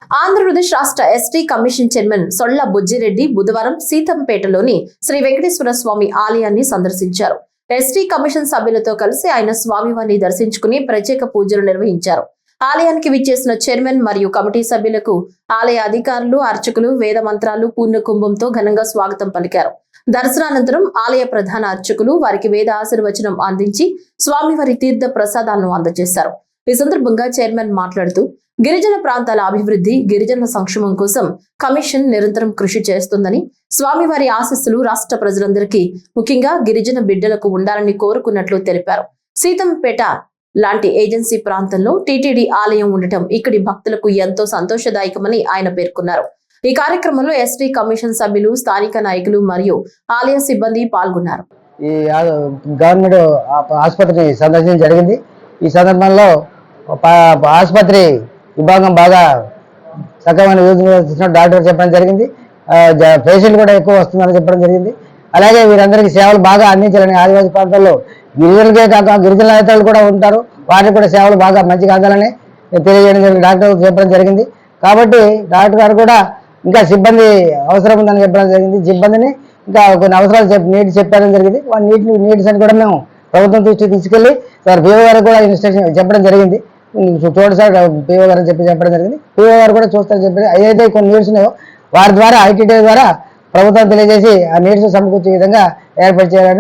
ఆంధ్రప్రదేశ్ రాష్ట్ర ST commission chairman సొళ్ల Bujjireddy బుధవారం సీతంపేటలోని శ్రీ వెంకటేశ్వర స్వామి ఆలయాన్ని సందర్శించారు. ఎస్టీ కమిషన్ సభ్యులతో కలిసి ఆయన స్వామివారిని దర్శించుకుని ప్రత్యేక పూజలు నిర్వహించారు. ఆలయానికి విచ్చేసిన చైర్మన్ మరియు కమిటీ సభ్యులకు ఆలయ అధికారులు, అర్చకులు వేద మంత్రాలు, పూర్ణ కుంభంతో ఘనంగా స్వాగతం పలికారు. దర్శనానంతరం ఆలయ ప్రధాన అర్చకులు వారికి వేద ఆశీర్వచనం అందించి స్వామివారి తీర్థ ప్రసాదాలను అందజేశారు. ఈ సందర్భంగా చైర్మన్ మాట్లాడుతూ గిరిజన ప్రాంతాల అభివృద్ధి, గిరిజన సంక్షేమం కోసం కమిషన్ నిరంతరం కృషి చేస్తుందని, స్వామివారి ఆశీస్సులు రాష్ట్ర ప్రజలందరికీ ముఖ్యంగా గిరిజన బిడ్డలకు ఉండాలని కోరుకున్నట్లు తెలిపారు. సీతంపేట లాంటి ఏజెన్సీ ప్రాంతంలో టీటీడీ ఆలయం ఉండటం ఇక్కడి భక్తులకు ఎంతో సంతోషదాయకమని ఆయన పేర్కొన్నారు. ఈ కార్యక్రమంలో ఎస్టీ కమిషన్ సభ్యులు, స్థానిక నాయకులు మరియు ఆలయ సిబ్బంది పాల్గొన్నారు. ఈ గవర్నమెంట్ ఆసుపత్రిని సందర్శించడం జరిగింది. ఈ సందర్భంలో ఆసుపత్రి విభాగం బాగా సక్రమైన డాక్టర్ చెప్పడం జరిగింది. పేషెంట్ కూడా ఎక్కువ వస్తుందని చెప్పడం జరిగింది. అలాగే వీరందరికీ సేవలు బాగా అందించాలని, ఆదివాసీ ప్రాంతాల్లో గిరిజనులకే కాక గిరిజన నేతలు కూడా ఉంటారు, వారికి కూడా సేవలు బాగా మంచిగా అందాలని తెలియజేయడం జరిగింది, డాక్టర్ చెప్పడం జరిగింది. కాబట్టి డాక్టర్ గారు కూడా ఇంకా సిబ్బంది అవసరం ఉందని చెప్పడం జరిగింది. సిబ్బందిని ఇంకా కొన్ని అవసరాలు నీటి చెప్పడం జరిగింది. నీడ్స్ అని కూడా మేము ప్రభుత్వం దృష్టికి తీసుకెళ్లి సార్ పిఓ గారు కూడా ఇన్స్ట్రక్షన్ చెప్పడం జరిగింది. చూడండి సార్ పిఓ గారు చెప్పడం జరిగింది. పిఓ గారు కూడా చూస్తారని చెప్పి ఏదైతే కొన్ని నీడ్స్ ఉన్నాయో వారి ద్వారా ఐటీడీ ద్వారా ప్రభుత్వం తెలియజేసి ఆ నీడ్స్ సమకూర్చే విధంగా ఏర్పాటు చేయాలని